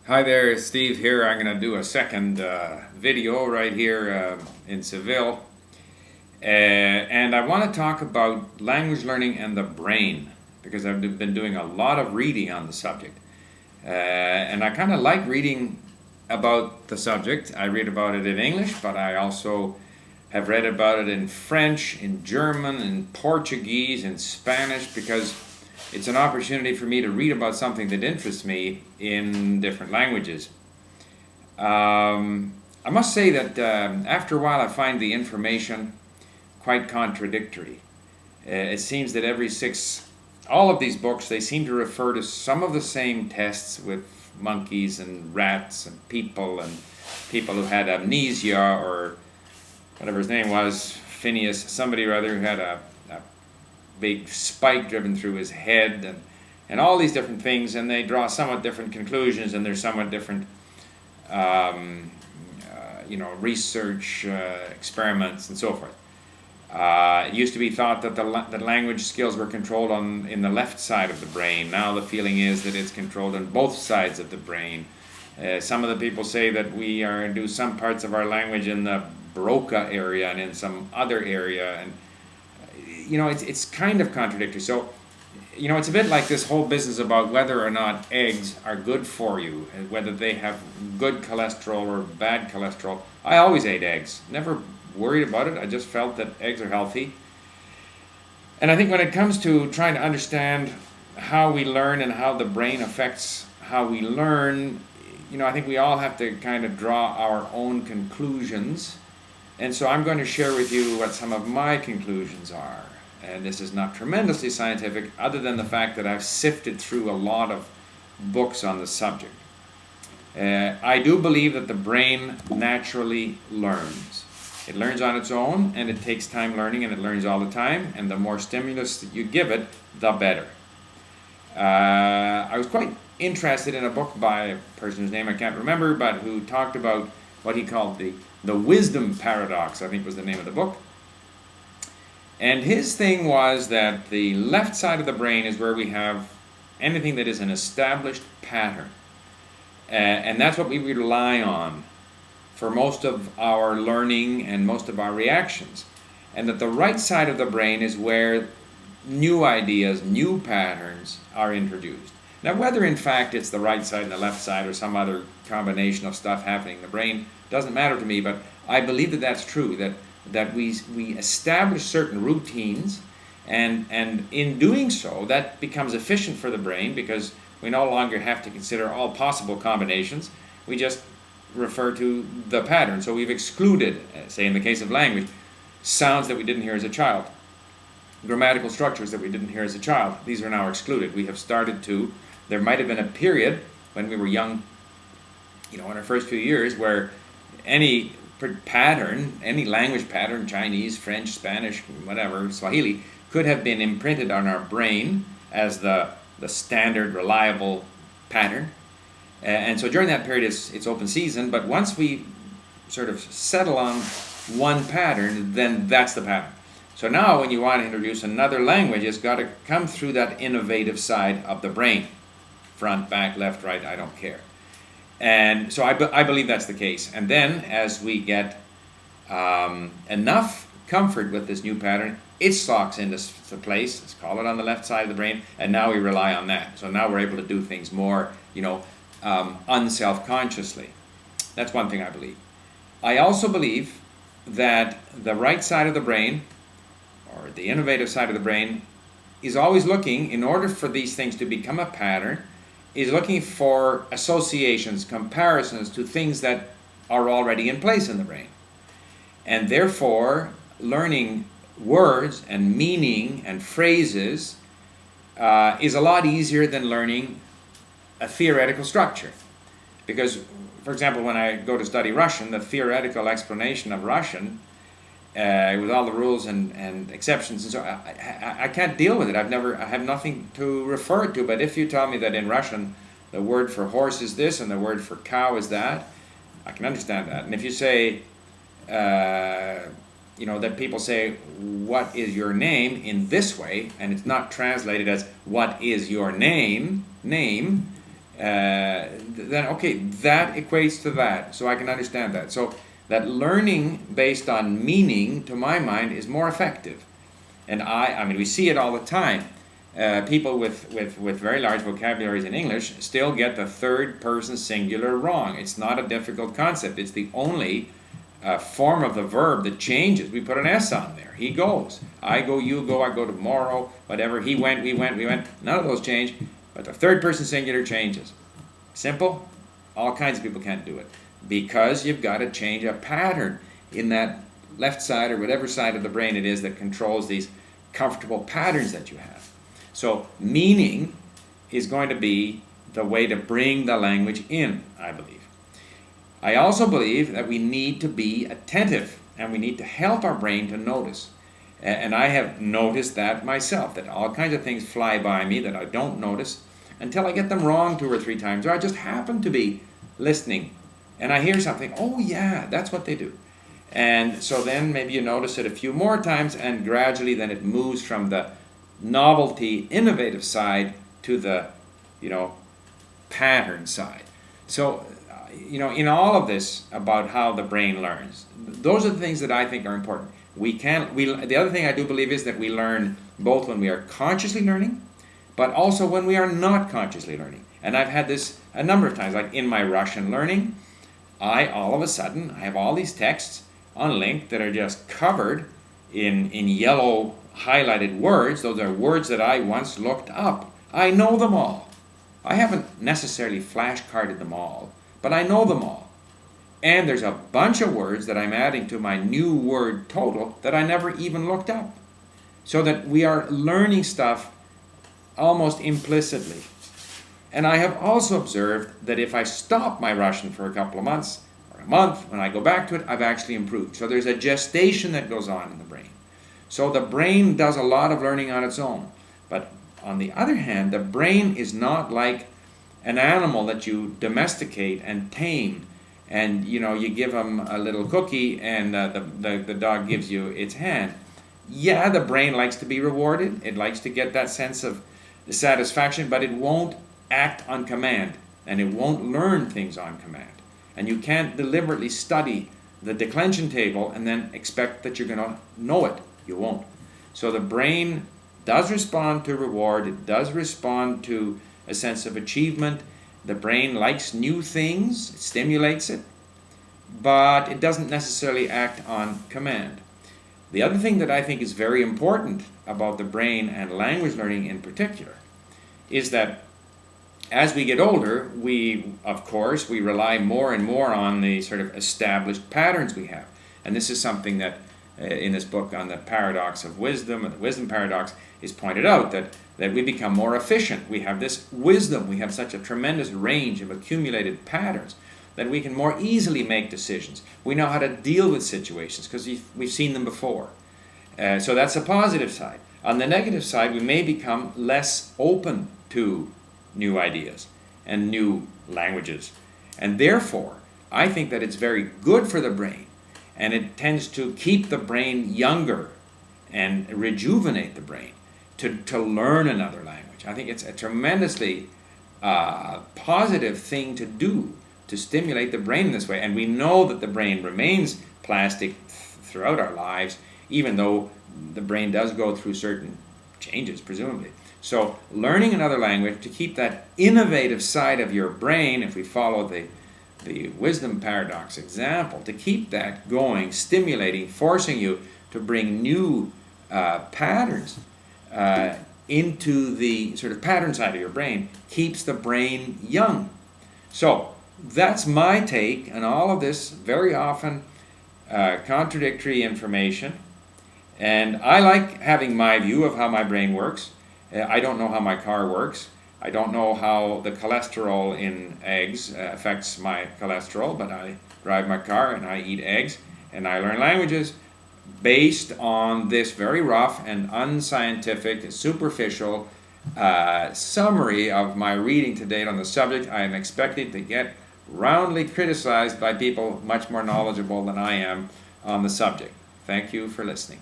Hi there, Steve here. I'm going to do a second video right here in Seville. And I want to talk about language learning and the brain because I've been doing a lot of reading on the subject. And I kind of like reading about the subject. I read about it in English, but I also have read about it in French, in German, in Portuguese, in Spanish because it's an opportunity for me to read about something that interests me in different languages. I must say that after a while I find the information quite contradictory. It seems that all of these books, they seem to refer to some of the same tests with monkeys and rats and people who had amnesia or whatever his name was, Phineas, somebody or other who had a big spike driven through his head and all these different things, and they draw somewhat different conclusions, and there's somewhat different research experiments and so forth. It used to be thought that that language skills were controlled in the left side of the brain. Now the feeling is that it's controlled on both sides of the brain. Some of the people say that we do some parts of our language in the Broca area and in some other area, and it's kind of contradictory. So, it's a bit like this whole business about whether or not eggs are good for you, and whether they have good cholesterol or bad cholesterol. I always ate eggs, never worried about it. I just felt that eggs are healthy. And I think when it comes to trying to understand how we learn and how the brain affects how we learn, I think we all have to kind of draw our own conclusions. And so I'm going to share with you what some of my conclusions are. And this is not tremendously scientific, other than the fact that I've sifted through a lot of books on the subject. I do believe that the brain naturally learns. It learns on its own, and it takes time learning, and it learns all the time. And the more stimulus that you give it, the better. I was quite interested in a book by a person whose name I can't remember, but who talked about what he called the wisdom paradox, I think was the name of the book. And his thing was that the left side of the brain is where we have anything that is an established pattern. And that's what we rely on for most of our learning and most of our reactions. And that the right side of the brain is where new ideas, new patterns are introduced. Now, whether in fact it's the right side and the left side or some other combination of stuff happening in the brain doesn't matter to me, but I believe that that's true, that we establish certain routines, and in doing so, that becomes efficient for the brain because we no longer have to consider all possible combinations. We just refer to the pattern. So we've excluded, say in the case of language, sounds that we didn't hear as a child, grammatical structures that we didn't hear as a child. These are now excluded. We have started to, there might have been a period when we were young, in our first few years, where any pattern, any language pattern, Chinese, French, Spanish, whatever, Swahili, could have been imprinted on our brain as the standard, reliable pattern. And so during that period, it's open season, but once we sort of settle on one pattern, then that's the pattern. So now when you want to introduce another language, it's got to come through that innovative side of the brain. Front, back, left, right, I don't care. And so I believe that's the case. And then as we get enough comfort with this new pattern, it locks into place. Let's call it on the left side of the brain. And now we rely on that. So now we're able to do things more, unself-consciously. That's one thing I believe. I also believe that the right side of the brain, or the innovative side of the brain, is always looking, in order for these things to become a pattern, is looking for associations, comparisons to things that are already in place in the brain. And therefore, learning words and meaning and phrases is a lot easier than learning a theoretical structure. Because, for example, when I go to study Russian, the theoretical explanation of Russian, with all the rules and exceptions, and so I can't deal with it. I have nothing to refer it to. But if you tell me that in Russian the word for horse is this and the word for cow is that, I can understand that. And if you say, that people say, "What is your name?" in this way, and it's not translated as "What is your name?" then okay, that equates to that, so I can understand that. So that learning based on meaning, to my mind, is more effective. And I mean, we see it all the time. People with very large vocabularies in English still get the third person singular wrong. It's not a difficult concept. It's the only form of the verb that changes. We put an S on there. He goes. I go, you go, I go tomorrow, whatever. He went, we went, we went. None of those change, but the third person singular changes. Simple? All kinds of people can't do it because you've got to change a pattern in that left side or whatever side of the brain it is that controls these comfortable patterns that you have. So meaning is going to be the way to bring the language in, I believe. I also believe that we need to be attentive and we need to help our brain to notice. And I have noticed that myself, that all kinds of things fly by me that I don't notice until I get them wrong 2 or 3 times, or I just happen to be listening and I hear something, oh yeah, that's what they do. And so then maybe you notice it a few more times, and gradually then it moves from the novelty, innovative side to the, pattern side. So, in all of this about how the brain learns, those are the things that I think are important. The other thing I do believe is that we learn both when we are consciously learning, but also when we are not consciously learning. And I've had this a number of times, like in my Russian learning, all of a sudden, I have all these texts on link that are just covered in yellow highlighted words. Those are words that I once looked up. I know them all. I haven't necessarily flashcarded them all, but I know them all. And there's a bunch of words that I'm adding to my new word total that I never even looked up. So that we are learning stuff almost implicitly. And I have also observed that if I stop my Russian for a couple of months, or a month, when I go back to it, I've actually improved. So there's a gestation that goes on in the brain. So the brain does a lot of learning on its own. But on the other hand, the brain is not like an animal that you domesticate and tame. And, you give them a little cookie and the dog gives you its hand. Yeah, the brain likes to be rewarded. It likes to get that sense of satisfaction, but it won't act on command, and it won't learn things on command. And you can't deliberately study the declension table and then expect that you're going to know it. You won't. So the brain does respond to reward. It does respond to a sense of achievement. The brain likes new things. It stimulates it. But it doesn't necessarily act on command. The other thing that I think is very important about the brain and language learning in particular is that as we get older, we rely more and more on the sort of established patterns we have. And this is something that in this book on the paradox of wisdom, and the wisdom paradox, is pointed out that we become more efficient. We have this wisdom. We have such a tremendous range of accumulated patterns that we can more easily make decisions. We know how to deal with situations because we've seen them before. So that's a positive side. On the negative side, we may become less open to new ideas and new languages. And therefore, I think that it's very good for the brain, and it tends to keep the brain younger and rejuvenate the brain to learn another language. I think it's a tremendously positive thing to do, to stimulate the brain in this way. And we know that the brain remains plastic throughout our lives, even though the brain does go through certain changes, presumably. So learning another language to keep that innovative side of your brain, if we follow the wisdom paradox example, to keep that going, stimulating, forcing you to bring new patterns into the sort of pattern side of your brain, keeps the brain young. So that's my take on all of this very often contradictory information. And I like having my view of how my brain works. I don't know how my car works. I don't know how the cholesterol in eggs affects my cholesterol, but I drive my car and I eat eggs and I learn languages based on this very rough and unscientific, superficial summary of my reading to date on the subject. I am expected to get roundly criticized by people much more knowledgeable than I am on the subject. Thank you for listening.